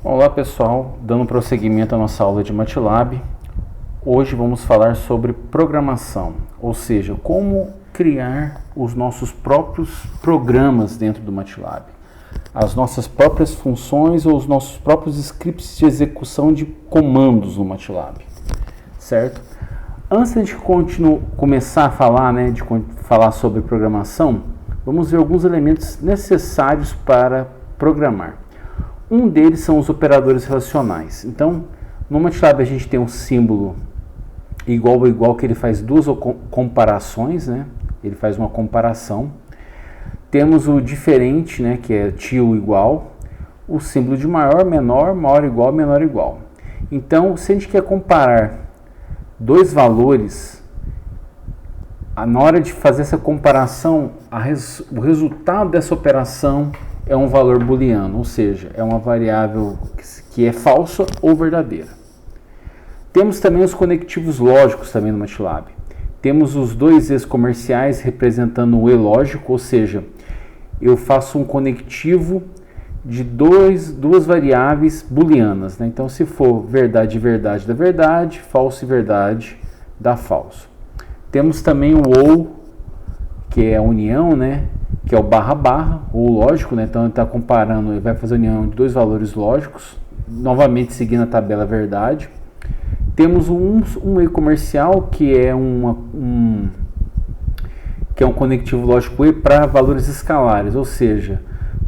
Olá pessoal, dando prosseguimento à nossa aula de MATLAB, hoje vamos falar sobre programação, ou seja, como criar os nossos próprios programas dentro do MATLAB, as nossas próprias funções ou os nossos próprios scripts de execução de comandos no MATLAB, certo? Antes de começar a falar, de falar sobre programação, vamos ver alguns elementos necessários para programar. Um deles são os operadores relacionais. Então, no MATLAB a gente tem um símbolo igual ou igual, que ele faz duas comparações, Ele faz uma comparação. Temos o diferente, que é til igual, o símbolo de maior, menor, maior igual, menor igual. Então, se a gente quer comparar dois valores, na hora de fazer essa comparação, o resultado dessa operação é um valor booleano, ou seja, é uma variável que é falsa ou verdadeira. Temos também os conectivos lógicos também no MATLAB. Temos os dois E's comerciais representando o E lógico, ou seja, eu faço um conectivo de duas variáveis booleanas. Então, se for verdade e verdade dá verdade, falso e verdade dá falso. Temos também o OU, que é a união, que é o barra, ou lógico, então ele está comparando, ele vai fazer a união de dois valores lógicos, novamente seguindo a tabela verdade. Temos um E comercial, que é um conectivo lógico E para valores escalares, ou seja,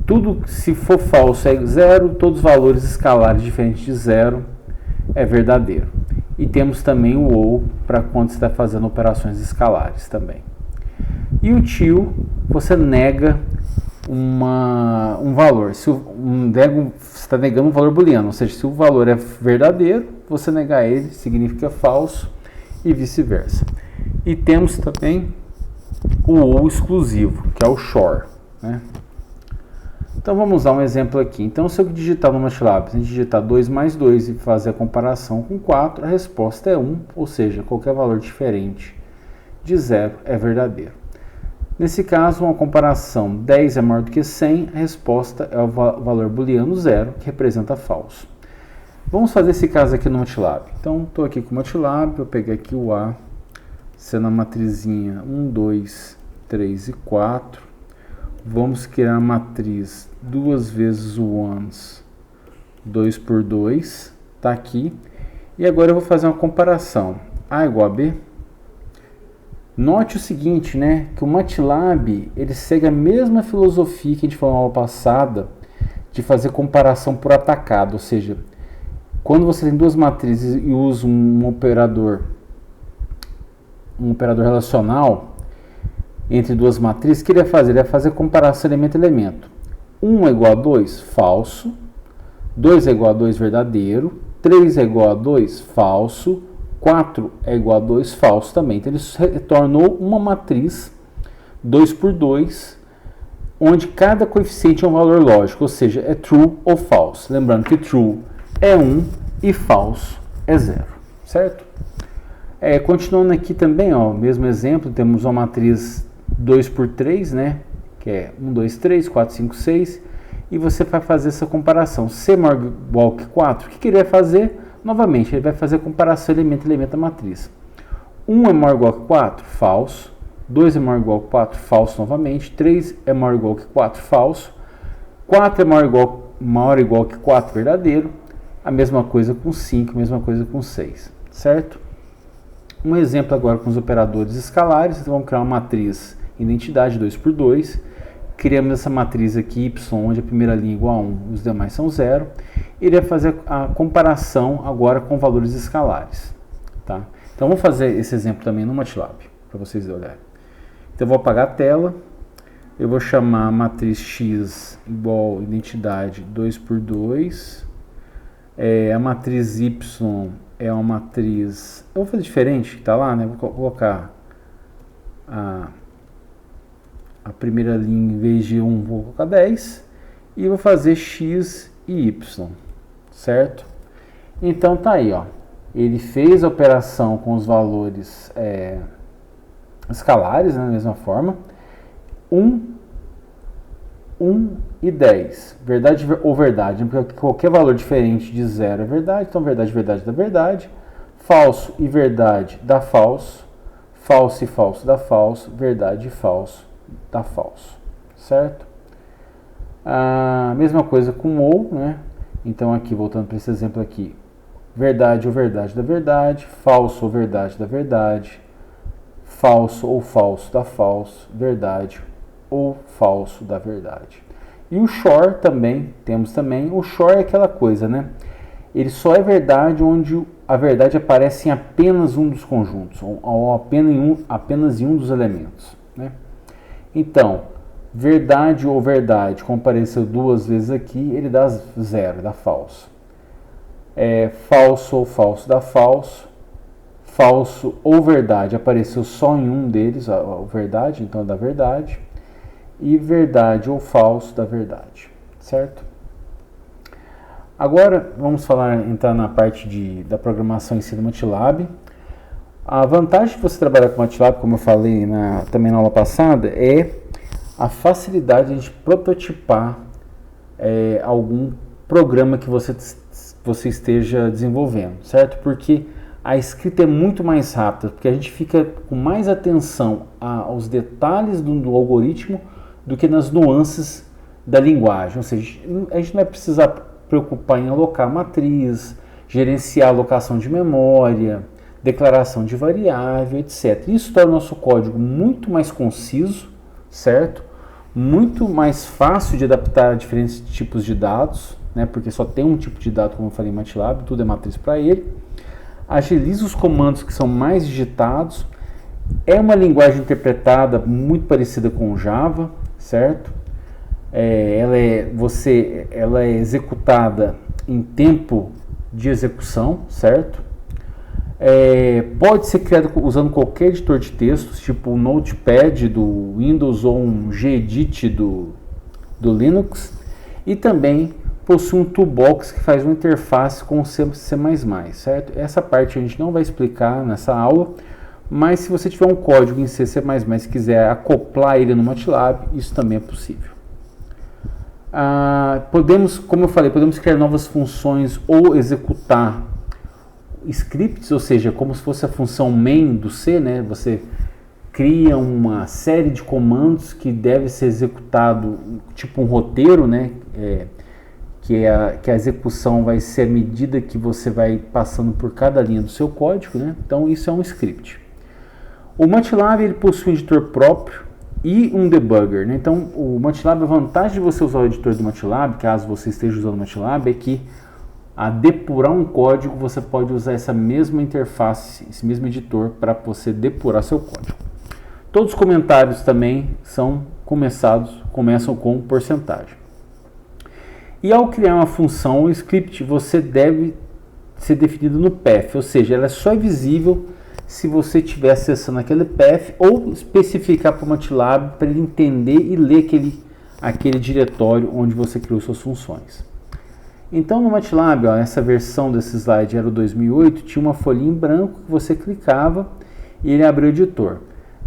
tudo, se for falso é zero, todos os valores escalares diferentes de zero é verdadeiro. E temos também o OU para quando você está fazendo operações escalares também. E o til, você nega um valor. Você está negando um valor booleano, ou seja, se o valor é verdadeiro, você negar ele significa falso e vice-versa. E temos também o OU exclusivo, que é o SHOR. Então vamos usar um exemplo aqui. Então, se eu digitar no MATLAB, se a gente digitar 2 mais 2 e fazer a comparação com 4, a resposta é 1, ou seja, qualquer valor diferente de 0 é verdadeiro. Nesse caso, uma comparação 10 é maior do que 100, a resposta é o valor booleano 0, que representa falso. Vamos fazer esse caso aqui no MATLAB. Então, estou aqui com o MATLAB, eu peguei aqui o A, sendo a matrizinha 1, 2, 3 e 4. Vamos criar a matriz 2 vezes o ones, 2 por 2, está aqui. E agora eu vou fazer uma comparação. A igual a B. Note o seguinte, que o MATLAB, ele segue a mesma filosofia que a gente falou na aula passada, de fazer comparação por atacado, ou seja, quando você tem duas matrizes e usa um operador relacional entre duas matrizes, o que ele vai fazer? Ele vai fazer comparação elemento a elemento. 1 é igual a 2, falso. 2 é igual a 2, verdadeiro. 3 é igual a 2, falso. 4 é igual a 2, falso também. Então, ele retornou uma matriz 2 por 2, onde cada coeficiente é um valor lógico, ou seja, é true ou false. Lembrando que true é 1 e falso é 0, certo? Continuando aqui também, mesmo exemplo, temos uma matriz 2 por 3, que é 1, 2, 3, 4, 5, 6, e você vai fazer essa comparação. C maior ou igual que 4, o que ele vai fazer? Novamente, ele vai fazer a comparação elemento a elemento da matriz. 1 é maior ou igual que 4? Falso. 2 é maior ou igual que 4? Falso novamente. 3 é maior ou igual que 4? Falso. 4 é maior ou igual que 4? Verdadeiro. A mesma coisa com 5, a mesma coisa com 6, certo? Um exemplo agora com os operadores escalares. Então, vamos criar uma matriz identidade 2 por 2. Criamos essa matriz aqui, y, onde a primeira linha é igual a 1, os demais são 0. Ele vai fazer a comparação agora com valores escalares. Tá? Então, vamos fazer esse exemplo também no MATLAB, para vocês olharem. Então, eu vou apagar a tela. Eu vou chamar a matriz x igual identidade 2 por 2. A matriz y é uma matriz... Eu vou fazer diferente, tá lá, Vou colocar a primeira linha, em vez de 1, vou colocar 10. E vou fazer x e y, certo? Então, tá aí, Ele fez a operação com os valores escalares, da mesma forma. 1 1 e 10. Verdade ou verdade? Porque qualquer valor diferente de 0 é verdade. Então, verdade, verdade dá verdade. Falso e verdade dá falso. Falso e falso dá falso. Verdade e falso dá falso. Certo? A mesma coisa com ou, né? Então, aqui, voltando para esse exemplo aqui. Verdade ou verdade dá verdade. Falso ou verdade dá verdade. Falso ou falso dá falso. Verdade ou falso da verdade. E o shor também, temos também, o shor é aquela coisa, né? Ele só é verdade onde a verdade aparece em apenas um dos conjuntos, ou apenas em um dos elementos, né? Então, verdade ou verdade, como apareceu duas vezes aqui, ele dá zero, dá falso. Falso ou falso dá falso. Falso ou verdade apareceu só em um deles, a verdade, então dá verdade. E verdade ou falso da verdade, certo? Agora vamos entrar na parte da programação em si do MATLAB. A vantagem de você trabalhar com MATLAB, como eu falei também na aula passada, é a facilidade de a gente prototipar algum programa que você esteja desenvolvendo, certo? Porque a escrita é muito mais rápida, porque a gente fica com mais atenção aos detalhes do algoritmo do que nas nuances da linguagem. Ou seja, a gente não vai precisar preocupar em alocar matriz, gerenciar alocação de memória, declaração de variável, etc. Isso torna o nosso código muito mais conciso, certo? Muito mais fácil de adaptar a diferentes tipos de dados, né? Porque só tem um tipo de dado, como eu falei em MATLAB, tudo é matriz para ele. Agiliza os comandos que são mais digitados. É uma linguagem interpretada muito parecida com Java, certo? Ela é executada em tempo de execução, certo? Pode ser criado usando qualquer editor de textos, tipo o Notepad do Windows ou um Gedit do Linux. E também possui um toolbox que faz uma interface com o C++, certo? Essa parte a gente não vai explicar nessa aula, mas se você tiver um código em C++ e quiser acoplar ele no MATLAB, isso também é possível. Como eu falei, podemos criar novas funções ou executar scripts, ou seja, como se fosse a função main do C, né? Você cria uma série de comandos que deve ser executado, tipo um roteiro, né? Que a execução vai ser à medida que você vai passando por cada linha do seu código, né? Então isso é um script. O MATLAB ele possui um editor próprio e um debugger, né? Então o MATLAB, a vantagem de você usar o editor do MATLAB, caso você esteja usando o MATLAB, é que a depurar um código você pode usar essa mesma interface, esse mesmo editor para você depurar seu código. Todos os comentários também começam com porcentagem. E ao criar uma função ou script, você deve ser definido no path, ou seja, ela só é visível se você estiver acessando aquele path ou especificar para o MATLAB para ele entender e ler aquele diretório onde você criou suas funções. Então no MATLAB, essa versão desse slide era o 2008, tinha uma folhinha em branco que você clicava e ele abriu o editor.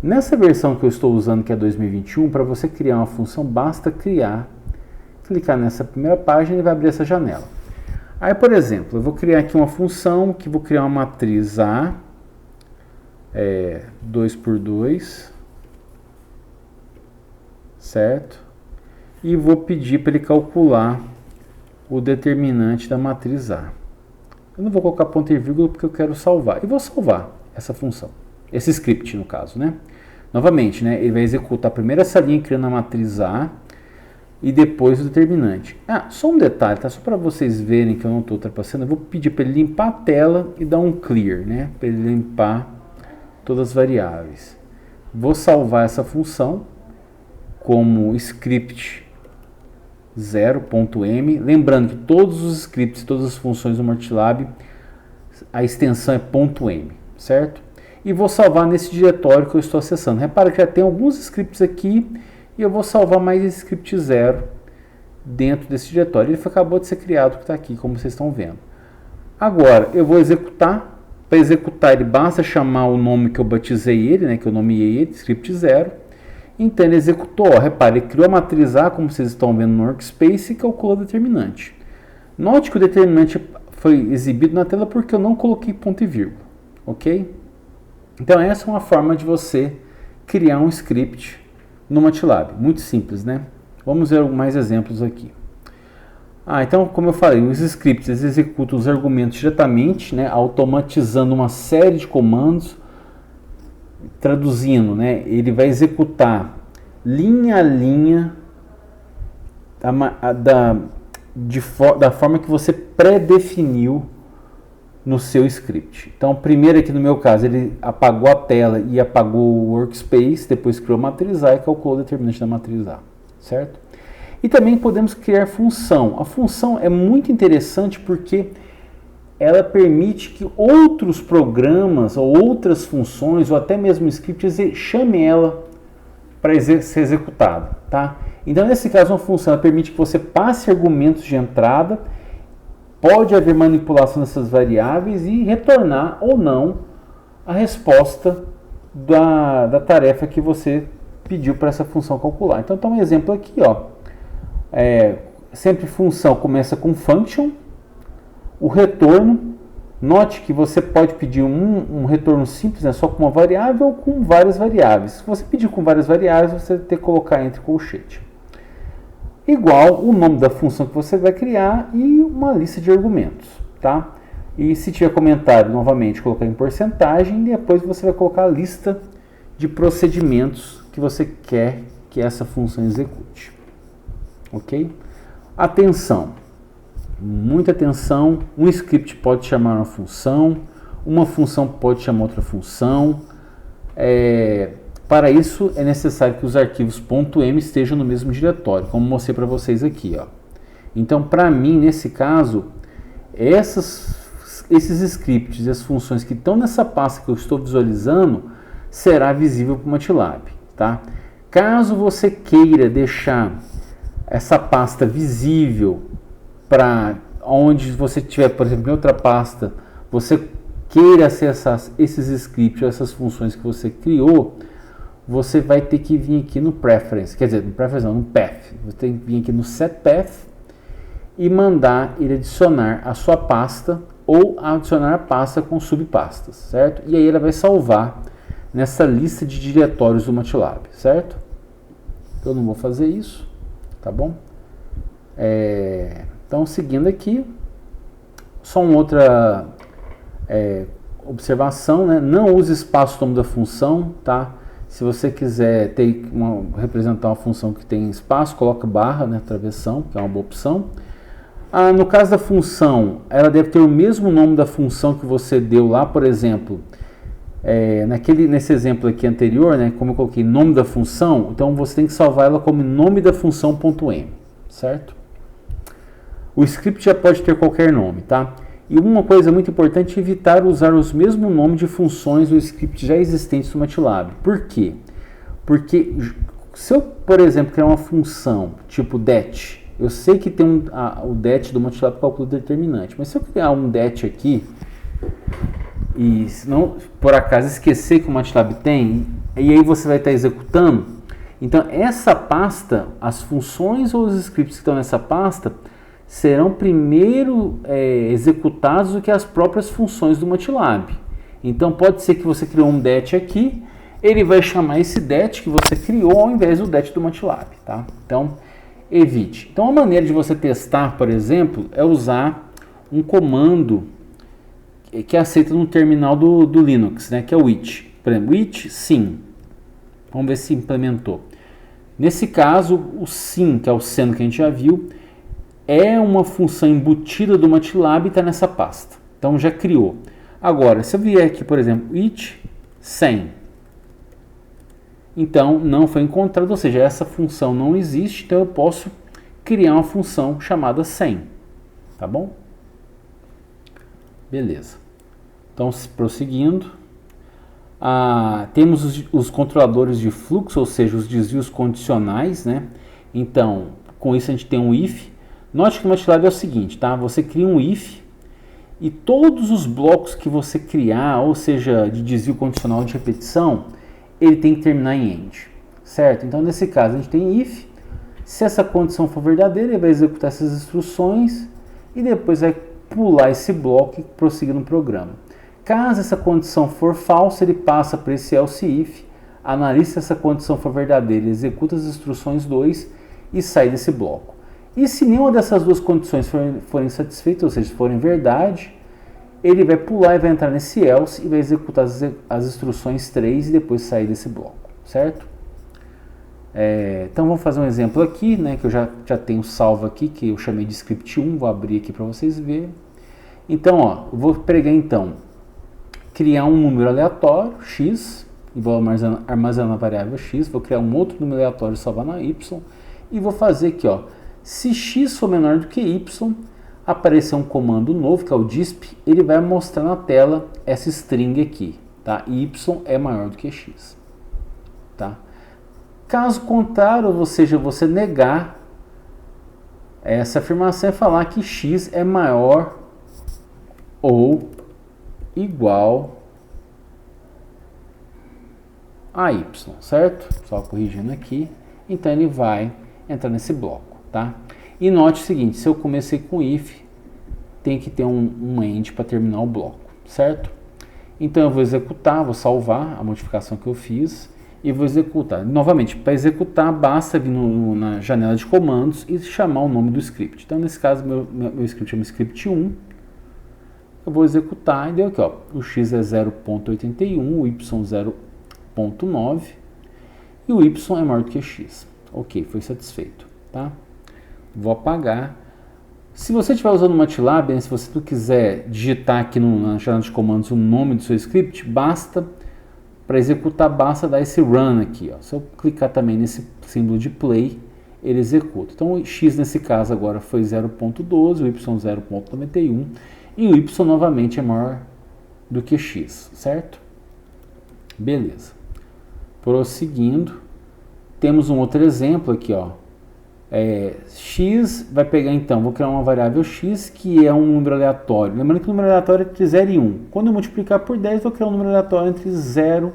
Nessa versão que eu estou usando, que é 2021, para você criar uma função, basta clicar nessa primeira página e ele vai abrir essa janela. Aí, por exemplo, eu vou criar aqui uma função que vou criar uma matriz A, 2 por 2, certo? E vou pedir para ele calcular o determinante da matriz A. Eu não vou colocar ponto e vírgula porque eu quero salvar. E vou salvar essa função, esse script no caso, né? Novamente, né? Ele vai executar primeiro essa linha criando a matriz A e depois o determinante. Só um detalhe, tá? Só para vocês verem que eu não estou ultrapassando, eu vou pedir para ele limpar a tela e dar um clear, né? Para ele limpar todas as variáveis. Vou salvar essa função como script 0.m. Lembrando que todos os scripts, todas as funções do MATLAB, a extensão é .m, certo? E vou salvar nesse diretório que eu estou acessando. Repara que já tem alguns scripts aqui e eu vou salvar mais esse script 0 dentro desse diretório. Ele acabou de ser criado, que está aqui, como vocês estão vendo. Agora, eu vou executar. Para executar, ele basta chamar o nome que eu batizei ele, né, que eu nomeei ele, script 0. Então ele executou, ó, repare, ele criou a matriz A, como vocês estão vendo no workspace, e calculou o determinante. Note que o determinante foi exibido na tela porque eu não coloquei ponto e vírgula, ok? Então essa é uma forma de você criar um script no MATLAB, muito simples, né? Vamos ver mais exemplos aqui. Então, como eu falei, os scripts eles executam os argumentos diretamente, né, automatizando uma série de comandos, traduzindo, né, ele vai executar linha a linha da forma que você pré-definiu no seu script. Então, primeiro aqui no meu caso, ele apagou a tela e apagou o workspace, depois criou a matriz A e calculou o determinante da matriz A, certo? E também podemos criar função. A função é muito interessante porque ela permite que outros programas ou outras funções ou até mesmo scripts chamem ela para ser executada, tá? Então, nesse caso, uma função ela permite que você passe argumentos de entrada, pode haver manipulação dessas variáveis e retornar ou não a resposta da tarefa que você pediu para essa função calcular. Então, um exemplo aqui, ó. Sempre função começa com function, o retorno, note que você pode pedir um retorno simples, né, só com uma variável ou com várias variáveis. Se você pedir com várias variáveis, você vai ter que colocar entre colchete. Igual o nome da função que você vai criar e uma lista de argumentos, tá? E se tiver comentário, novamente, colocar em porcentagem e depois você vai colocar a lista de procedimentos que você quer que essa função execute. Ok? Atenção, muita atenção, um script pode chamar uma função pode chamar outra função. Para isso é necessário que os arquivos .m estejam no mesmo diretório, como mostrei para vocês aqui, ó. Então, para mim, nesse caso, esses scripts e as funções que estão nessa pasta que eu estou visualizando será visível para o MATLAB, tá? Caso você queira deixar essa pasta visível para onde você tiver, por exemplo, em outra pasta, você queira acessar esses scripts, essas funções que você criou, você vai ter que vir aqui no Preference, quer dizer, no Preference não, no Path. Você tem que vir aqui no Set Path e mandar ele adicionar a sua pasta ou adicionar a pasta com subpastas, certo? E aí ela vai salvar nessa lista de diretórios do MATLAB, certo? Eu não vou fazer isso. Tá bom? Então, seguindo aqui, só uma outra observação, né? Não use espaço no nome da função, tá? Se você quiser representar uma função que tem espaço, coloca barra, né? Travessão, que é uma boa opção. No caso da função, ela deve ter o mesmo nome da função que você deu lá, por exemplo, nesse exemplo aqui anterior, né, como eu coloquei nome da função, então você tem que salvar ela como nome da função .m, certo? O script já pode ter qualquer nome, tá? E uma coisa muito importante é evitar usar os mesmos nomes de funções ou scripts já existentes no MATLAB. Por quê? Porque se eu, por exemplo, criar uma função tipo det, eu sei que tem o det do MATLAB calcula o determinante, mas se eu criar um det aqui e se não, por acaso, esquecer que o MATLAB tem, e aí você vai estar executando, então essa pasta, as funções ou os scripts que estão nessa pasta, serão primeiro executados do que as próprias funções do MATLAB. Então pode ser que você criou um det aqui, ele vai chamar esse det que você criou ao invés do det do MATLAB, tá? Então, evite. Então a maneira de você testar, por exemplo, é usar um comando que é aceito no terminal do Linux, né, que é o it. Por exemplo, it sim. Vamos ver se implementou. Nesse caso, o sim, que é o seno que a gente já viu, é uma função embutida do MATLAB e está nessa pasta. Então já criou. Agora, se eu vier aqui, por exemplo, it 100, então não foi encontrado, ou seja, essa função não existe, então eu posso criar uma função chamada 100. Tá bom? Beleza. Então, prosseguindo, temos os controladores de fluxo, ou seja, os desvios condicionais, né? Então, com isso a gente tem um if. Note que o MATLAB é o seguinte, tá? Você cria um if e todos os blocos que você criar, ou seja, de desvio condicional de repetição, ele tem que terminar em end, certo? Então, nesse caso, a gente tem if. Se essa condição for verdadeira, ele vai executar essas instruções e depois vai pular esse bloco e prosseguir no programa. Caso essa condição for falsa, ele passa para esse else if, analisa se essa condição for verdadeira, executa as instruções 2 e sai desse bloco. E se nenhuma dessas duas condições forem satisfeitas, ou seja, forem verdade, ele vai pular e vai entrar nesse else e vai executar as instruções 3 e depois sair desse bloco, certo? Então vamos fazer um exemplo aqui, né, que eu já tenho salvo aqui, que eu chamei de script 1, vou abrir aqui para vocês verem. Então, ó, eu vou pegar então, criar um número aleatório, x, e vou armazenar na variável x, vou criar um outro número aleatório e salvar na y, e vou fazer aqui, ó, se x for menor do que y, aparecer um comando novo, que é o disp, ele vai mostrar na tela essa string aqui, tá? Y é maior do que x, tá? Caso contrário, ou seja, você negar essa afirmação, é falar que x é maior ou igual a y, certo? Só corrigindo aqui. Então ele vai entrar nesse bloco, tá? E note o seguinte, se eu comecei com if, tem que ter um end para terminar o bloco, certo? Então eu vou executar, vou salvar a modificação que eu fiz e vou executar. Novamente, para executar, basta vir na janela de comandos e chamar o nome do script. Então, nesse caso, meu script chama script 1. Eu vou executar e deu aqui, ó, o x é 0.81, o y 0.9 e o y é maior do que x. Ok, foi satisfeito, tá? Vou apagar. Se você estiver usando o MATLAB, né, se você não quiser digitar aqui na janela de comandos o nome do seu script, basta, para executar, basta dar esse run aqui, ó. Se eu clicar também nesse símbolo de play, ele executa. Então o x nesse caso agora foi 0.12, o y 0.91 e o y novamente é maior do que x, certo? Beleza. Prosseguindo, temos um outro exemplo aqui, ó. X vai pegar então, vou criar uma variável x que é um número aleatório. Lembrando que o número aleatório é entre 0 e 1. Quando eu multiplicar por 10, vou criar um número aleatório entre 0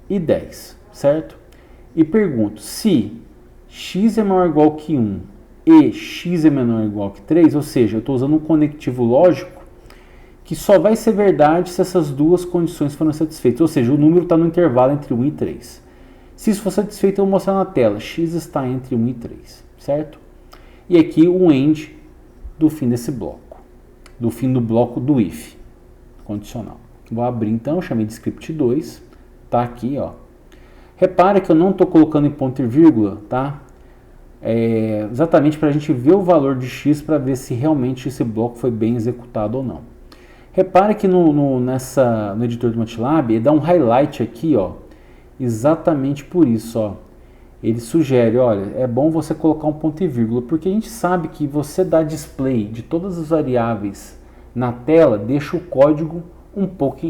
e 10, certo? E pergunto, se x é maior ou igual que 1 e x é menor ou igual que 3, ou seja, eu estou usando um conectivo lógico que só vai ser verdade se essas duas condições forem satisfeitas, ou seja, o número está no intervalo entre 1 e 3. Se isso for satisfeito, eu vou mostrar na tela, x está entre 1 e 3, certo? E aqui o end do fim desse bloco, do fim do bloco do if, condicional. Vou abrir então, eu chamei de script 2, tá aqui, ó. Repara que eu não estou colocando em ponto e vírgula, tá? Exatamente para a gente ver o valor de x para ver se realmente esse bloco foi bem executado ou não. Repare que no editor do MATLAB, ele dá um highlight aqui, ó. Exatamente por isso, ó. Ele sugere, olha, é bom você colocar um ponto e vírgula, porque a gente sabe que você dar display de todas as variáveis na tela deixa o código um pouco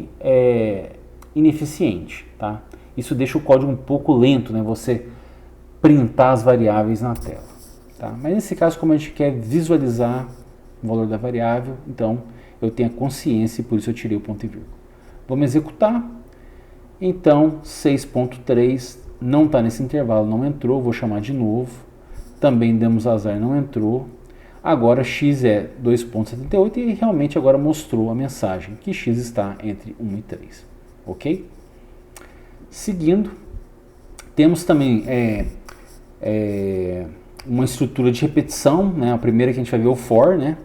ineficiente, tá? Isso deixa o código um pouco lento, né? Você printar as variáveis na tela, tá? Mas nesse caso, como a gente quer visualizar o valor da variável, então eu tenho a consciência e por isso eu tirei o ponto e vírgula. Vamos executar. Então, 6.3 não está nesse intervalo, não entrou, vou chamar de novo. Também demos azar, não entrou. Agora x é 2.78 e realmente agora mostrou a mensagem que x está entre 1 e 3. Ok? Seguindo, temos também uma estrutura de repetição, né? A primeira que a gente vai ver é o for, né?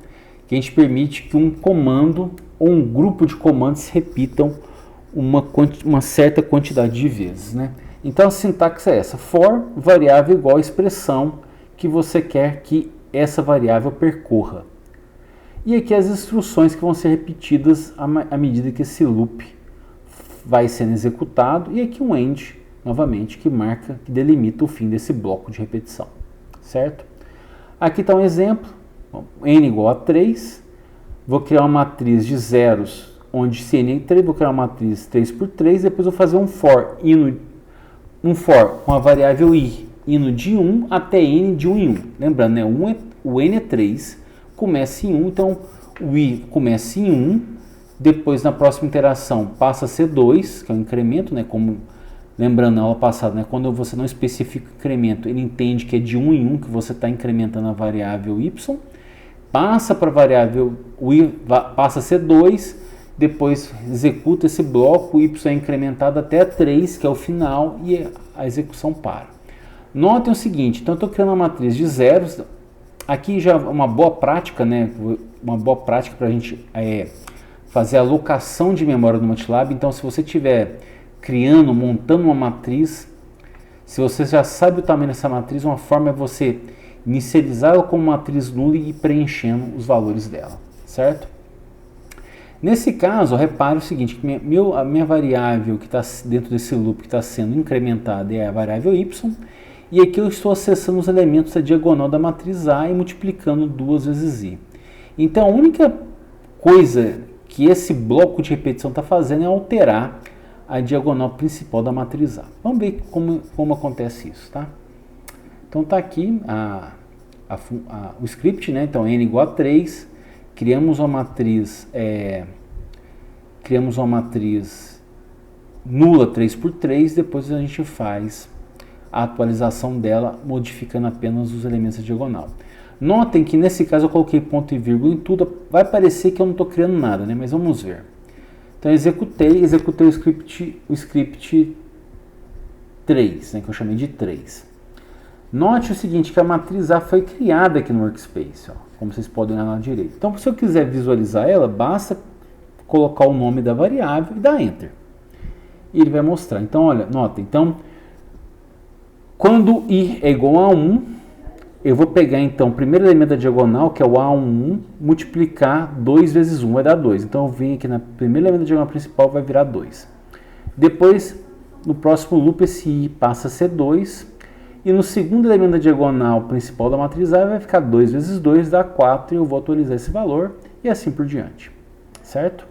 Que a gente permite que um comando ou um grupo de comandos se repitam uma certa quantidade de vezes, né? Então a sintaxe é essa: for variável igual a expressão que você quer que essa variável percorra. E aqui as instruções que vão ser repetidas à medida que esse loop vai sendo executado, e aqui um end, novamente, que marca, que delimita o fim desse bloco de repetição, certo? Aqui está um exemplo, n igual a 3, vou criar uma matriz de zeros onde se n é 3, vou criar uma matriz 3 por 3, depois vou fazer um for com a variável i, indo de 1 até n de 1 em 1. Lembrando, né, o n é 3, começa em 1, então o i começa em 1, depois na próxima iteração passa a ser 2, que é um incremento, né, como lembrando na aula passada, né, quando você não especifica o incremento, ele entende que é de 1 em 1 que você está incrementando a variável y, passa para a variável passa a ser 2, depois executa esse bloco, o y é incrementado até 3, que é o final, e a execução para. Notem o seguinte, então eu estou criando uma matriz de zeros, aqui já uma boa prática, né, uma boa prática para a gente fazer a alocação de memória no MATLAB. Então se você estiver criando, montando uma matriz, se você já sabe o tamanho dessa matriz, uma forma é você inicializá-la como matriz nula e ir preenchendo os valores dela, certo? Nesse caso, repare o seguinte, que a minha variável que está dentro desse loop que está sendo incrementada é a variável y, e aqui eu estou acessando os elementos da diagonal da matriz A e multiplicando 2 vezes i. Então a única coisa que esse bloco de repetição está fazendo é alterar a diagonal principal da matriz A. Vamos ver como acontece isso, tá? Então está aqui o script, né? Então n igual a 3, criamos uma matriz nula 3 por 3, depois a gente faz a atualização dela, modificando apenas os elementos da diagonal. Notem que nesse caso eu coloquei ponto e vírgula em tudo, vai parecer que eu não estou criando nada, né? Mas vamos ver. Então eu executei o script 3, né? Que eu chamei de 3. Note o seguinte, que a matriz A foi criada aqui no Workspace, ó, como vocês podem olhar na direita. Então se eu quiser visualizar ela, basta colocar o nome da variável e dar Enter. E ele vai mostrar. Então olha, notem, então quando i é igual a 1, eu vou pegar então o primeiro elemento da diagonal, que é o A11, multiplicar 2 vezes 1, vai dar 2. Então eu venho aqui no primeiro elemento da diagonal principal, vai virar 2. Depois, no próximo loop, esse i passa a ser 2. E no segundo elemento da diagonal principal da matriz A vai ficar 2 vezes 2, dá 4, e eu vou atualizar esse valor, e assim por diante. Certo?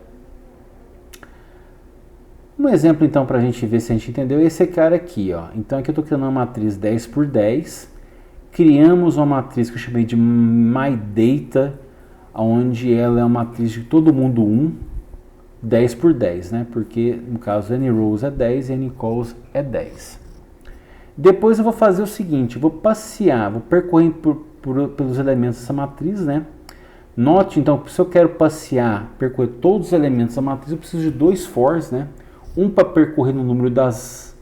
Um exemplo então para a gente ver se a gente entendeu é esse cara aqui, ó. Então aqui eu estou criando uma matriz 10 por 10, criamos uma matriz que eu chamei de MyData, onde ela é uma matriz de todo mundo 1, 10 por 10, né? Porque no caso n rows é 10 e n columns é 10. Depois eu vou fazer o seguinte, vou passear, vou percorrer pelos elementos dessa matriz, né? Note então, se eu quero percorrer todos os elementos da matriz, eu preciso de 2 fors, né? Um para percorrer no número das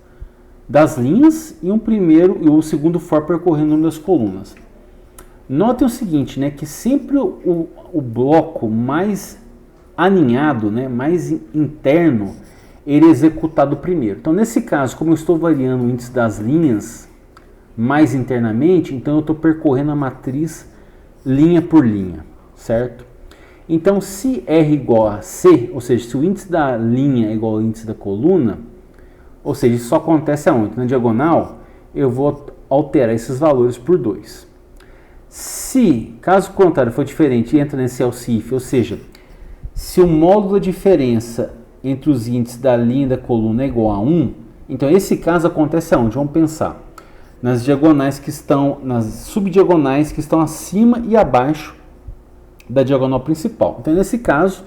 linhas e o segundo for percorrer no número das colunas. Notem o seguinte, né? Que sempre o bloco mais aninhado, né? Mais interno, ele é executado primeiro. Então, nesse caso, como eu estou variando o índice das linhas mais internamente, então eu estou percorrendo a matriz linha por linha, certo? Então, se R igual a C, ou seja, se o índice da linha é igual ao índice da coluna, ou seja, isso só acontece aonde? Na diagonal, eu vou alterar esses valores por 2. Se, caso contrário, for diferente, entra nesse else if, ou seja, se o módulo da diferença entre os índices da linha e da coluna é igual a 1, então esse caso acontece aonde? Vamos pensar nas diagonais que estão, nas subdiagonais que estão acima e abaixo da diagonal principal. Então nesse caso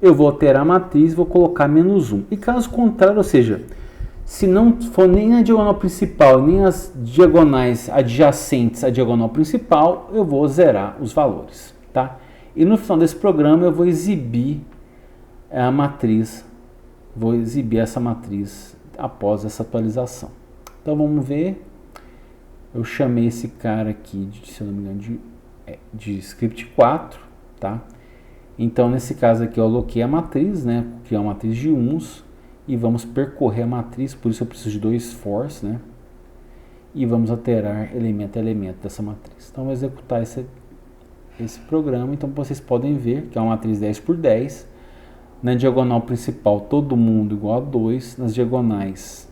eu vou alterar a matriz e vou colocar menos 1. E caso contrário, ou seja, se não for nem a diagonal principal nem as diagonais adjacentes à diagonal principal, eu vou zerar os valores, tá? E no final desse programa eu vou exibir a matriz, vou exibir essa matriz após essa atualização. Então vamos ver, eu chamei esse cara aqui, se eu não me engano, de script 4, tá? Então nesse caso aqui eu aloquei a matriz, né? Criar uma matriz de uns e vamos percorrer a matriz, por isso eu preciso de 2 fors, né? E vamos alterar elemento a elemento dessa matriz. Então vou executar esse programa, então vocês podem ver que é uma matriz 10 por 10. Na diagonal principal, todo mundo igual a 2. Nas diagonais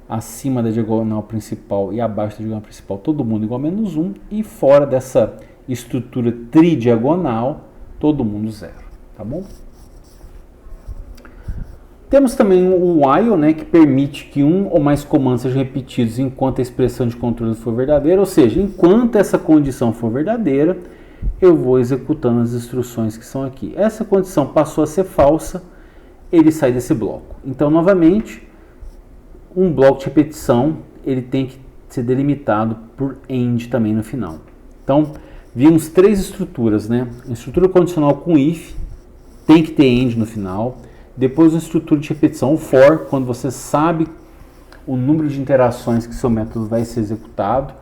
acima da diagonal principal e abaixo da diagonal principal, todo mundo igual a menos 1. E fora dessa estrutura tridiagonal, todo mundo 0. Tá bom? Temos também o while, né, que permite que um ou mais comandos sejam repetidos enquanto a expressão de controle for verdadeira. Ou seja, enquanto essa condição for verdadeira, eu vou executando as instruções que são aqui. Essa condição passou a ser falsa, ele sai desse bloco. Então, novamente, um bloco de repetição, ele tem que ser delimitado por AND também no final. Então, vimos três estruturas, né? Estrutura condicional com if, tem que ter AND no final. Depois, uma estrutura de repetição, o for, quando você sabe o número de interações que seu método vai ser executado,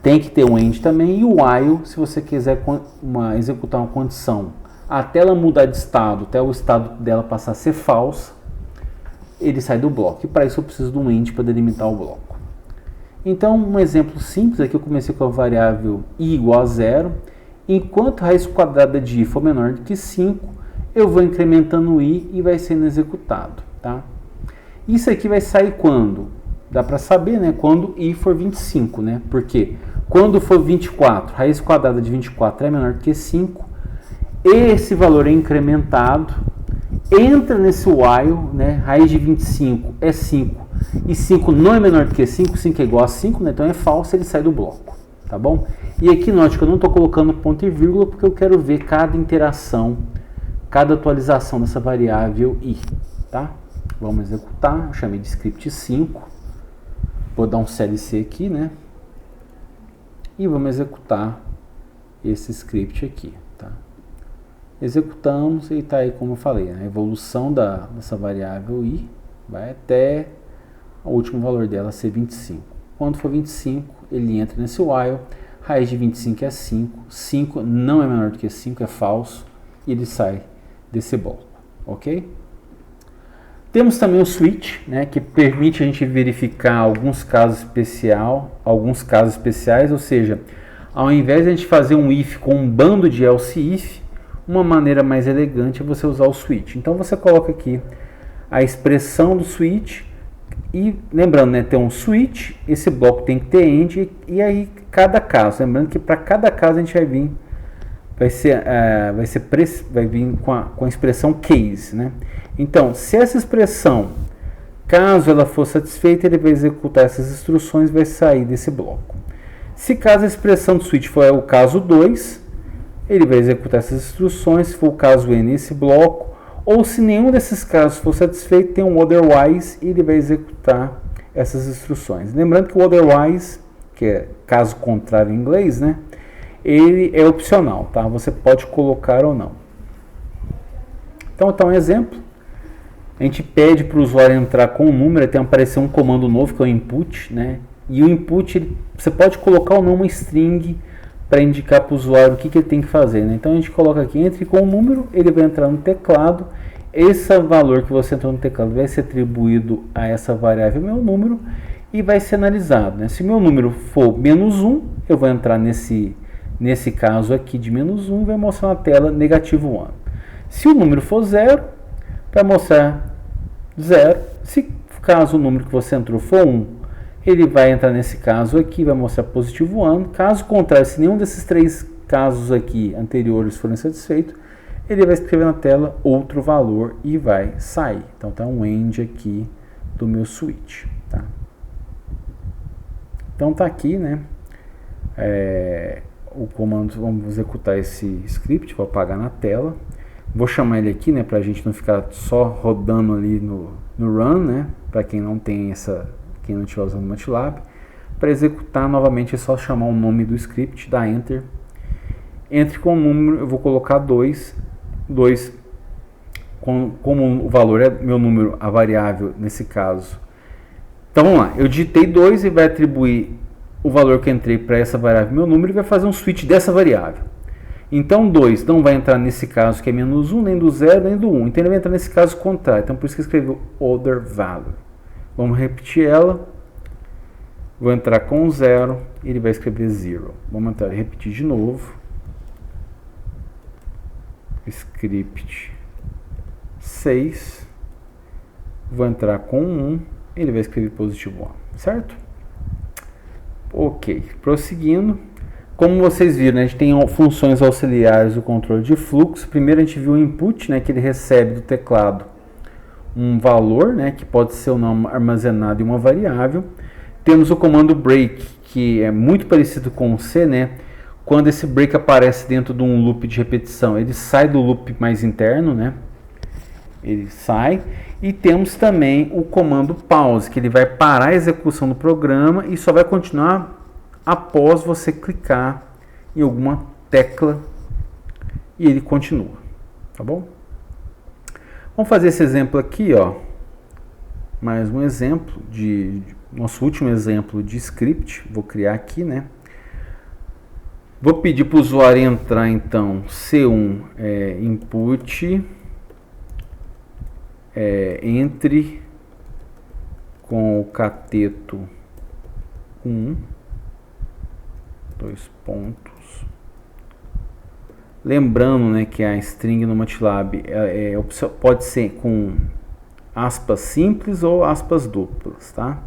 tem que ter um AND também. E o while, se você quiser executar uma condição até ela mudar de estado, até o estado dela passar a ser falsa, ele sai do bloco. E para isso eu preciso de um AND para delimitar o bloco. Então, um exemplo simples aqui, eu comecei com a variável i igual a 0. Enquanto a raiz quadrada de i for menor do que 5, eu vou incrementando o i e vai sendo executado. Tá? Isso aqui vai sair quando? Dá para saber, né? Quando i for 25, né? Porque quando for 24, raiz quadrada de 24 é menor do que 5, esse valor é incrementado, entra nesse while, né? Raiz de 25 é 5 e 5 não é menor do que 5, 5 é igual a 5, né? Então é falso, ele sai do bloco, tá bom? E aqui note que eu não estou colocando ponto e vírgula porque eu quero ver cada interação, cada atualização dessa variável i, tá? Vamos executar, eu chamei de script 5, vou dar um CLC aqui, né? E vamos executar esse script aqui, tá? Executamos e está aí como eu falei, né? A evolução dessa variável i vai até o último valor dela ser 25. Quando for 25, ele entra nesse while, raiz de 25 é 5, 5 não é menor do que 5, é falso, e ele sai desse bloco, ok? Temos também o switch, né, que permite a gente verificar alguns casos especiais, ou seja, ao invés de a gente fazer um if com um bando de else if, uma maneira mais elegante é você usar o switch. Então você coloca aqui a expressão do switch e lembrando, né, ter um switch, esse bloco tem que ter end e aí cada caso, lembrando que para cada caso a gente vai vir vai vir com a expressão case, né? Então, se essa expressão, caso ela for satisfeita, ele vai executar essas instruções e vai sair desse bloco. Se caso a expressão do switch for o caso 2, ele vai executar essas instruções, se for o caso N, esse bloco, ou se nenhum desses casos for satisfeito, tem um otherwise e ele vai executar essas instruções. Lembrando que o otherwise, que é caso contrário em inglês, né? Ele é opcional, tá? Você pode colocar ou não. Então, um exemplo. A gente pede para o usuário entrar com um número, tem que aparecer um comando novo, que é o input, né? E o input, você pode colocar ou não uma string para indicar para o usuário o que ele tem que fazer, né? Então, a gente coloca aqui, entre com o número, ele vai entrar no teclado, esse valor que você entrou no teclado vai ser atribuído a essa variável meu número e vai ser analisado, né? Se meu número for -1, eu vou entrar nesse caso aqui de -1 e vai mostrar na tela -1. Se o número for 0, vai mostrar 0. Se caso o número que você entrou for 1, ele vai entrar nesse caso aqui, vai mostrar +1. Caso contrário, se nenhum desses três casos aqui anteriores forem satisfeitos, ele vai escrever na tela outro valor e vai sair. Então tá um end aqui do meu switch, tá? Então tá aqui, né? O comando, vamos executar esse script, vou apagar na tela. Vou chamar ele aqui, né, para a gente não ficar só rodando ali no run, né, para quem não tem quem não estiver usando o MATLAB. Para executar novamente é só chamar o nome do script, dar Enter. Entre com o número, eu vou colocar 2, como o valor é meu número, a variável nesse caso. Então vamos lá, eu digitei 2 e vai atribuir o valor que eu entrei para essa variável meu número e vai fazer um switch dessa variável. Então 2 não vai entrar nesse caso que é -1, nem do 0, nem do 1. Então ele vai entrar nesse caso contrário. Então por isso que eu escrevi other value. Vamos repetir ela. Vou entrar com 0 e ele vai escrever 0. Vamos entrar e repetir de novo. Script 6. Vou entrar com 1. Ele vai escrever +1. Certo? Ok. Prosseguindo. Como vocês viram, né, a gente tem funções auxiliares do controle de fluxo. Primeiro a gente viu o input, né, que ele recebe do teclado um valor, né, que pode ser ou não armazenado em uma variável. Temos o comando break, que é muito parecido com o C, né? Quando esse break aparece dentro de um loop de repetição, ele sai do loop mais interno, né? ele sai. E temos também o comando pause, que ele vai parar a execução do programa e só vai continuar após você clicar em alguma tecla e ele continua, tá bom? Vamos fazer esse exemplo aqui, ó. Mais um exemplo nosso último exemplo de script. Vou criar aqui, né? Vou pedir para o usuário entrar, então, C1 input, entre com o cateto 1, 2 pontos. Lembrando, né, que a string no MATLAB pode ser com aspas simples ou aspas duplas, tá?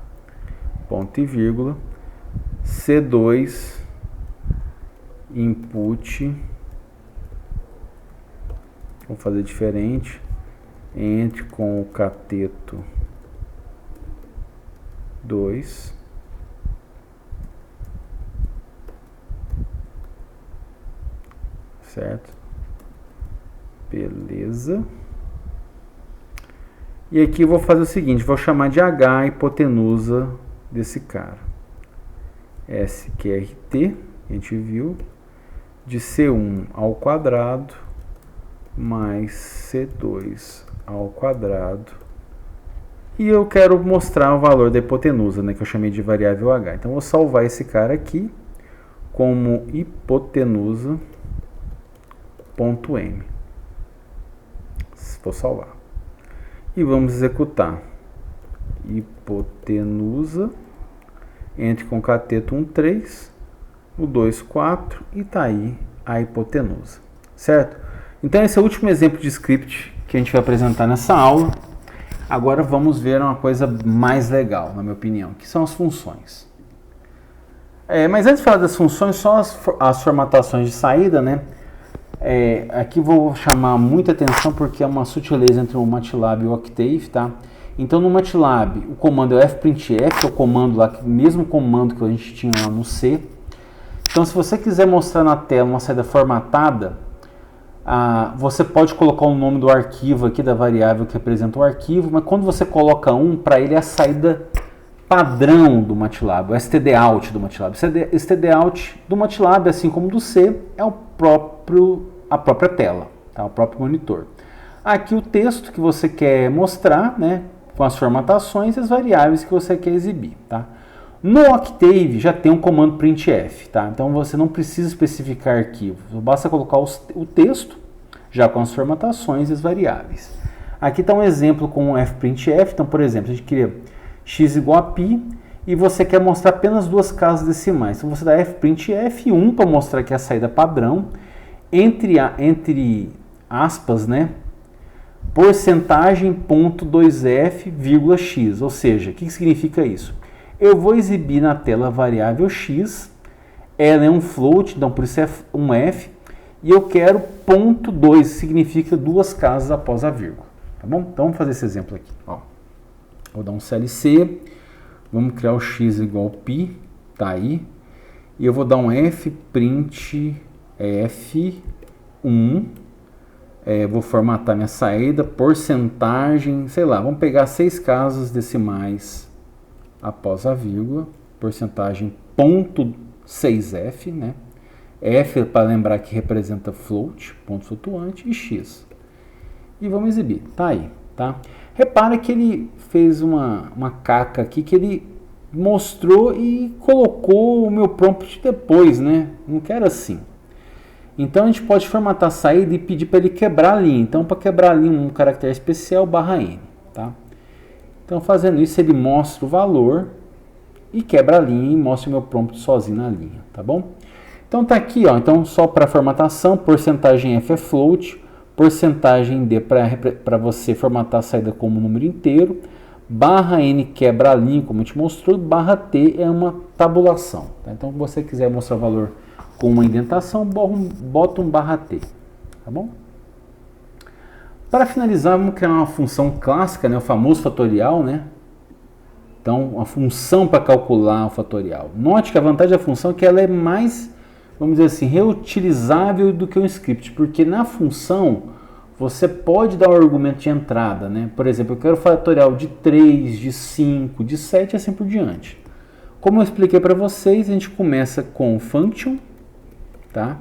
Ponto e vírgula. C2 input, vou fazer diferente, entre com o cateto 2, certo? Beleza. E aqui eu vou fazer o seguinte, vou chamar de H a hipotenusa desse cara. SQRT, a gente viu, de C1 ao quadrado mais C2 ao quadrado. E eu quero mostrar o valor da hipotenusa, né, que eu chamei de variável H. Então, eu vou salvar esse cara aqui como hipotenusa.m. Vou salvar. E vamos executar. Hipotenusa, entre com cateto 1, 3, o 2, 4, e tá aí a hipotenusa, certo? Então esse é o último exemplo de script que a gente vai apresentar nessa aula. Agora vamos ver uma coisa mais legal, na minha opinião, que são as funções. Mas antes de falar das funções, só as formatações de saída, né? Aqui vou chamar muita atenção porque é uma sutileza entre o MATLAB e o Octave, tá? Então no MATLAB o comando é o fprintf, que é o comando lá, o mesmo comando que a gente tinha lá no C. Então se você quiser mostrar na tela uma saída formatada, você pode colocar o nome do arquivo aqui, da variável que representa o arquivo, mas quando você coloca para ele é a saída padrão do MATLAB, o stdout do MATLAB. O stdout do MATLAB, assim como do C, é a própria tela, tá? O próprio monitor. Aqui o texto que você quer mostrar, né, com as formatações e as variáveis que você quer exibir, tá? No Octave já tem um comando printf, tá? Então você não precisa especificar arquivo, basta colocar o texto já com as formatações e as variáveis. Aqui está um exemplo com o fprintf. Então, por exemplo, a gente cria x igual a π e você quer mostrar apenas duas casas decimais. Então você dá fprintf 1 para mostrar que é a saída padrão, entre aspas, né? Porcentagem ponto 2f, vírgula x. Ou seja, o que significa isso? Eu vou exibir na tela a variável x, ela é um float, então por isso é um f, e eu quero ponto 2, significa duas casas após a vírgula, tá bom? Então vamos fazer esse exemplo aqui, ó. Vou dar um CLC, vamos criar o x igual a π, tá aí, e eu vou dar um fprint f1, vou formatar minha saída, porcentagem, sei lá, vamos pegar 6 casas decimais após a vírgula, porcentagem ponto 6f, né? F para lembrar que representa float, ponto flutuante, e x. E vamos exibir, tá aí, tá? Repara que ele fez uma caca aqui, que ele mostrou e colocou o meu prompt depois, né? Não quero assim. Então a gente pode formatar a saída e pedir para ele quebrar a linha. Então para quebrar a linha, um caractere especial, /n, tá? Então fazendo isso ele mostra o valor e quebra a linha e mostra o meu prompt sozinho na linha, tá bom? Então tá aqui, ó, então só para formatação, porcentagem f é float, porcentagem d para você formatar a saída como número inteiro, /n quebra a linha, como a gente mostrou, /t é uma tabulação, tá? Então se você quiser mostrar o valor com uma indentação, bota um /t, tá bom? Para finalizar, vamos criar uma função clássica, né, o famoso fatorial, né? Então, uma função para calcular o fatorial. Note que a vantagem da função é que ela é mais, vamos dizer assim, reutilizável do que um script, porque na função você pode dar um argumento de entrada, né? Por exemplo, eu quero fatorial de 3, de 5, de 7 e assim por diante. Como eu expliquei para vocês, a gente começa com function, tá?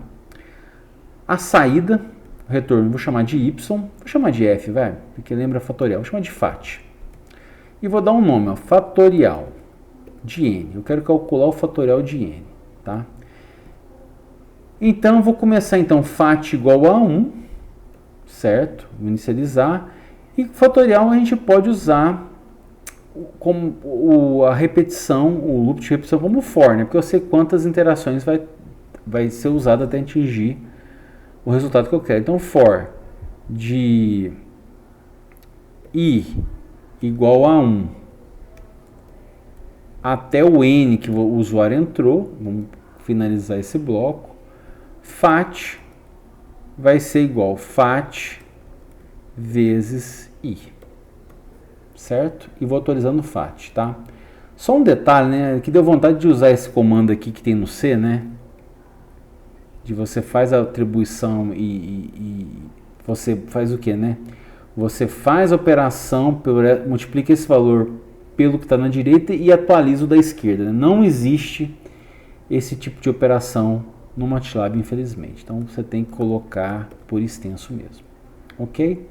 A saída, o retorno, vou chamar de y, vou chamar de f, vai, porque lembra fatorial, vou chamar de fat. E vou dar um nome, ó, fatorial de n. Eu quero calcular o fatorial de n, tá? Então, vou começar então fat igual a 1, certo? Vou inicializar. E fatorial a gente pode usar como a repetição, o loop de repetição como for, né? Porque eu sei quantas interações vai ser usado até atingir o resultado que eu quero. Então, for de i igual a 1 até o n que o usuário entrou, vamos finalizar esse bloco, fat vai ser igual fat vezes i, certo? E vou atualizando o fat, tá? Só um detalhe, né, que deu vontade de usar esse comando aqui que tem no C, né? De você faz a atribuição e você faz o que, né? Você faz a operação, multiplica esse valor pelo que está na direita e atualiza o da esquerda, né? Não existe esse tipo de operação no MATLAB, infelizmente. Então você tem que colocar por extenso mesmo, ok?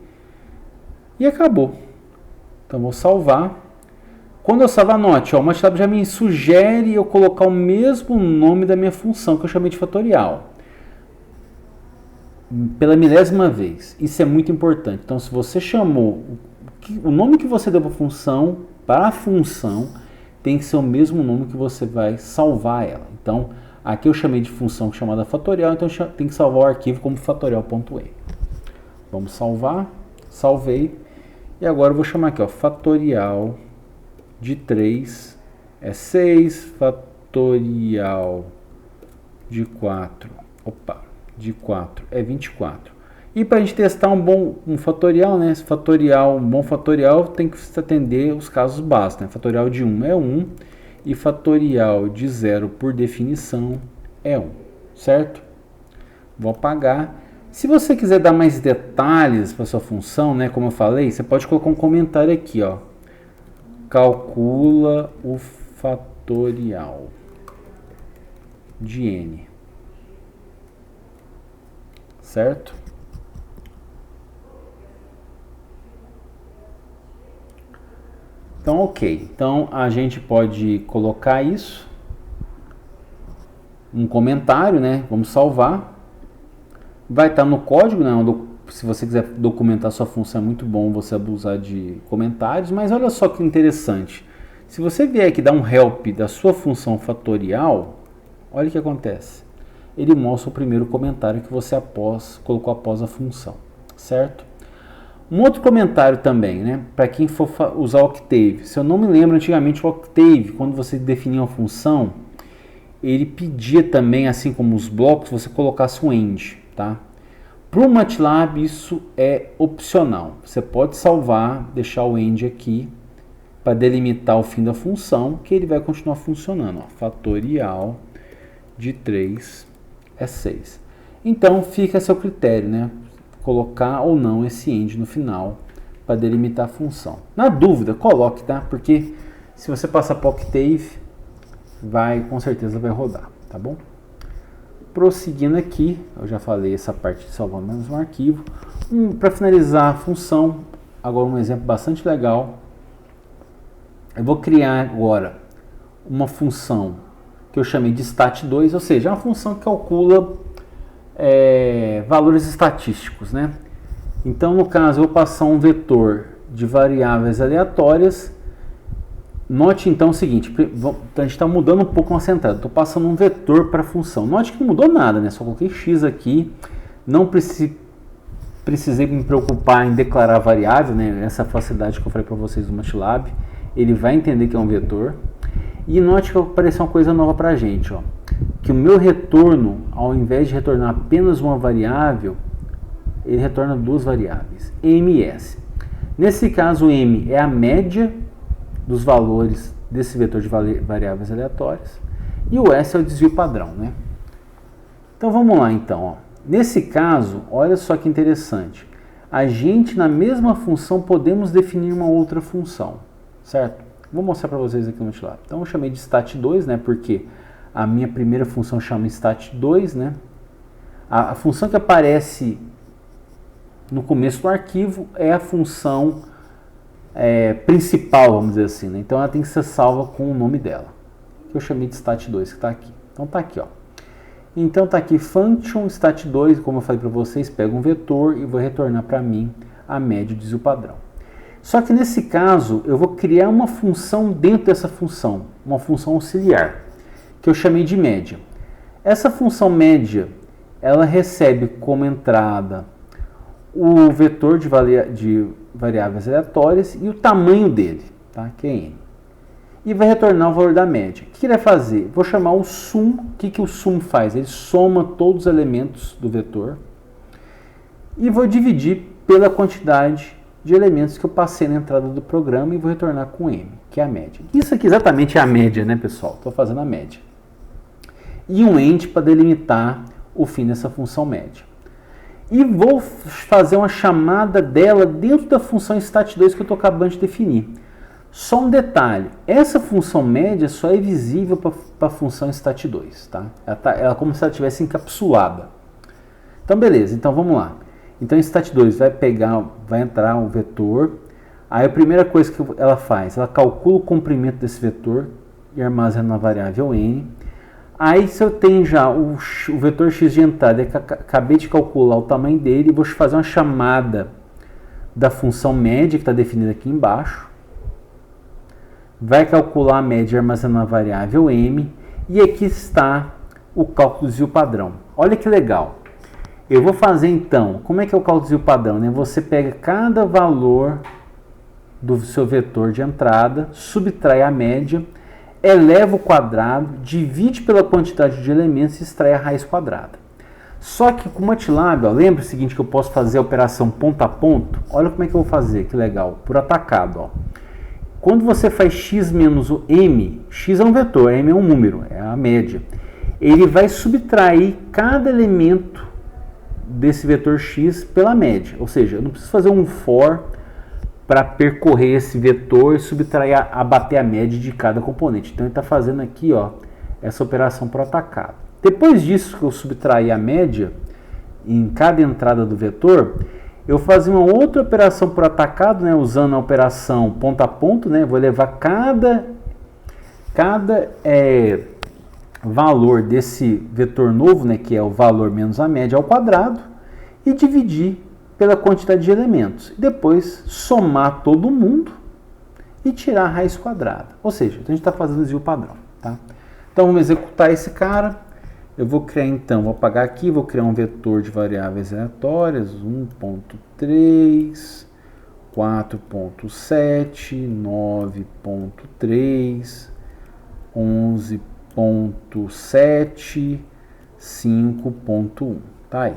E acabou. Então vou salvar. Quando eu salvar, note, ó, o MATLAB já me sugere eu colocar o mesmo nome da minha função que eu chamei de fatorial, pela milésima vez. Isso é muito importante. Então, se você chamou o nome que você deu para a função, tem que ser o mesmo nome que você vai salvar ela. Então, aqui eu chamei de função chamada fatorial, então tem que salvar o arquivo como fatorial.e. Vamos salvar, salvei, e agora eu vou chamar aqui, ó, fatorial de 3 é 6, fatorial de 4, de 4 é 24. E para a gente testar um fatorial, né? Um bom fatorial tem que atender os casos básicos, né? Fatorial de 1 é 1 e fatorial de 0 por definição é 1, certo? Vou apagar. Se você quiser dar mais detalhes para sua função, né? Como eu falei, você pode colocar um comentário aqui, ó. Calcula o fatorial de n, certo? Então, ok. Então, a gente pode colocar isso, um comentário, né? Vamos salvar. Vai estar no código, né? Se você quiser documentar sua função, é muito bom você abusar de comentários. Mas olha só que interessante. Se você vier aqui dar um help da sua função fatorial, olha o que acontece. Ele mostra o primeiro comentário que você colocou após a função, certo? Um outro comentário também, né? Para quem for usar o Octave. Se eu não me lembro, antigamente o Octave, quando você definia uma função, ele pedia também, assim como os blocos, você colocasse um end, tá? Para o MATLAB isso é opcional. Você pode salvar, deixar o end aqui para delimitar o fim da função, que ele vai continuar funcionando. Ó. Fatorial de 3 é 6. Então fica a seu critério, né? Colocar ou não esse end no final para delimitar a função. Na dúvida, coloque, tá? Porque se você passar para o Octave, com certeza vai rodar, tá bom? Prosseguindo aqui, eu já falei essa parte de salvar menos um arquivo. Para finalizar a função, agora um exemplo bastante legal. Eu vou criar agora uma função que eu chamei de stat2, ou seja, é uma função que calcula valores estatísticos, né? Então, no caso, eu vou passar um vetor de variáveis aleatórias. Note então o seguinte, a gente está mudando um pouco a nossa entrada, estou passando um vetor para a função. Note que não mudou nada, né? Só coloquei x aqui, não precisei me preocupar em declarar variável, né? Essa facilidade que eu falei para vocês do MATLAB, ele vai entender que é um vetor. E note que apareceu uma coisa nova para a gente, ó, que o meu retorno, ao invés de retornar apenas uma variável, ele retorna duas variáveis, m e s. Nesse caso, o m é a média dos valores desse vetor de variáveis aleatórias e o s é o desvio padrão, né? Então vamos lá então, ó. Nesse caso, olha só que interessante, a gente na mesma função podemos definir uma outra função, certo? Vou mostrar para vocês aqui no MATLAB. Então eu chamei de stat2, né, porque a minha primeira função chama stat2, né? A função que aparece no começo do arquivo é a função principal, vamos dizer assim, né? Então ela tem que ser salva com o nome dela, que eu chamei de stat2, que está aqui. Então está aqui, ó. Então está aqui function stat2, como eu falei para vocês, pega um vetor e vai retornar para mim a média, diz o padrão. Só que nesse caso eu vou criar uma função dentro dessa função, uma função auxiliar, que eu chamei de média. Essa função média, ela recebe como entrada o vetor de variáveis aleatórias e o tamanho dele, tá? Que é n. E vai retornar o valor da média. O que ele vai fazer? Vou chamar o sum. O que o sum faz? Ele soma todos os elementos do vetor e vou dividir pela quantidade de elementos que eu passei na entrada do programa e vou retornar com m, que é a média. Isso aqui exatamente é a média, né, pessoal? Estou fazendo a média. E um end para delimitar o fim dessa função média. E vou fazer uma chamada dela dentro da função stat2 que eu estou acabando de definir. Só um detalhe, essa função média só é visível para a função stat2, tá? Ela é como se ela estivesse encapsulada. Então beleza, então vamos lá. Então stat2 vai entrar um vetor, aí a primeira coisa que ela faz, ela calcula o comprimento desse vetor e armazena na variável n. Aí se eu tenho já o vetor x de entrada, acabei de calcular o tamanho dele, vou fazer uma chamada da função média que está definida aqui embaixo. Vai calcular a média e armazenar na variável m. E aqui está o cálculo do desvio padrão. Olha que legal. Eu vou fazer então, como é que é o cálculo do desvio padrão? Né? Você pega cada valor do seu vetor de entrada, subtrai a média, eleva o quadrado, divide pela quantidade de elementos e extrai a raiz quadrada. Só que com o MATLAB, lembra o seguinte, que eu posso fazer a operação ponto a ponto? Olha como é que eu vou fazer, que legal, por atacado. Ó. Quando você faz x menos o m, x é um vetor, m é um número, é a média. Ele vai subtrair cada elemento desse vetor x pela média. Ou seja, eu não preciso fazer um for para percorrer esse vetor e subtrair, abater a média de cada componente. Então ele está fazendo aqui, ó, essa operação por atacado. Depois disso que eu subtrair a média em cada entrada do vetor, eu vou fazer uma outra operação por atacado, né, usando a operação ponto a ponto, né, vou levar cada valor desse vetor novo, né, que é o valor menos a média ao quadrado, e dividir pela quantidade de elementos. Depois somar todo mundo e tirar a raiz quadrada. Ou seja, a gente está fazendo o desvio padrão. Tá? Então vamos executar esse cara. Eu vou criar então, vou apagar aqui, vou criar um vetor de variáveis aleatórias, 1.3, 4.7, 9.3, 11.7, 5.1. Tá aí.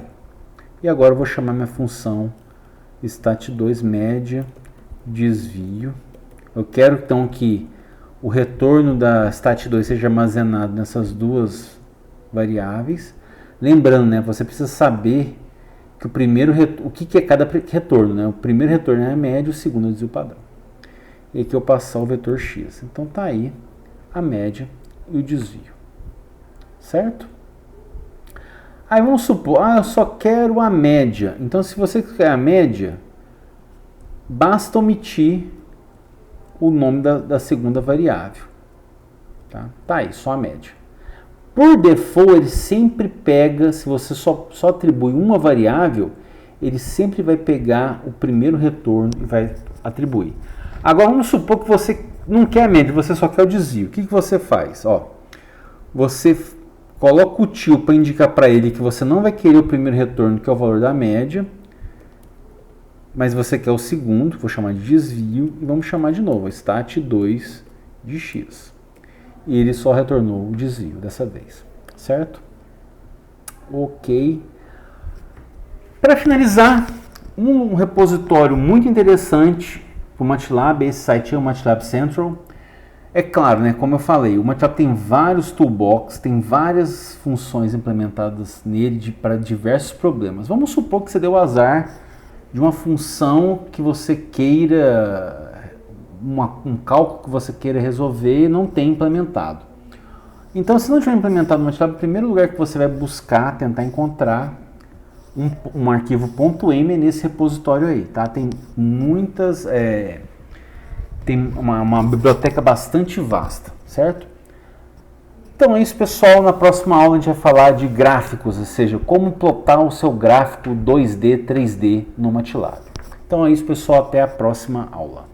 E agora eu vou chamar minha função stat2 média desvio. Eu quero então que o retorno da stat2 seja armazenado nessas duas variáveis. Lembrando, né, você precisa saber que o que é cada retorno, né? O primeiro retorno é a média, o segundo é o desvio padrão. E aqui eu passar o vetor x. Então tá aí a média e o desvio. Certo? Aí vamos supor, eu só quero a média. Então se você quer a média, basta omitir o nome da segunda variável. Tá aí, só a média. Por default, ele sempre pega, se você só atribui uma variável, ele sempre vai pegar o primeiro retorno e vai atribuir. Agora, vamos supor que você não quer a média, você só quer o desvio. O que você faz? Você coloca o tio para indicar para ele que você não vai querer o primeiro retorno, que é o valor da média, mas você quer o segundo, vou chamar de desvio, e vamos chamar de novo, stat2 de x. E ele só retornou o desvio dessa vez, certo? Ok. Para finalizar, um repositório muito interessante para o MATLAB, esse site é o MATLAB Central. É claro, né, como eu falei, o MATLAB tem vários toolbox, tem várias funções implementadas nele para diversos problemas. Vamos supor que você deu o azar de uma função que você queira, um cálculo que você queira resolver e não tem implementado. Então, se não tiver implementado no MATLAB, o primeiro lugar que você vai buscar, tentar encontrar um arquivo .m nesse repositório aí, tá? Tem muitas, tem uma biblioteca bastante vasta, certo? Então é isso, pessoal. Na próxima aula a gente vai falar de gráficos, ou seja, como plotar o seu gráfico 2D, 3D no MATLAB. Então é isso, pessoal. Até a próxima aula.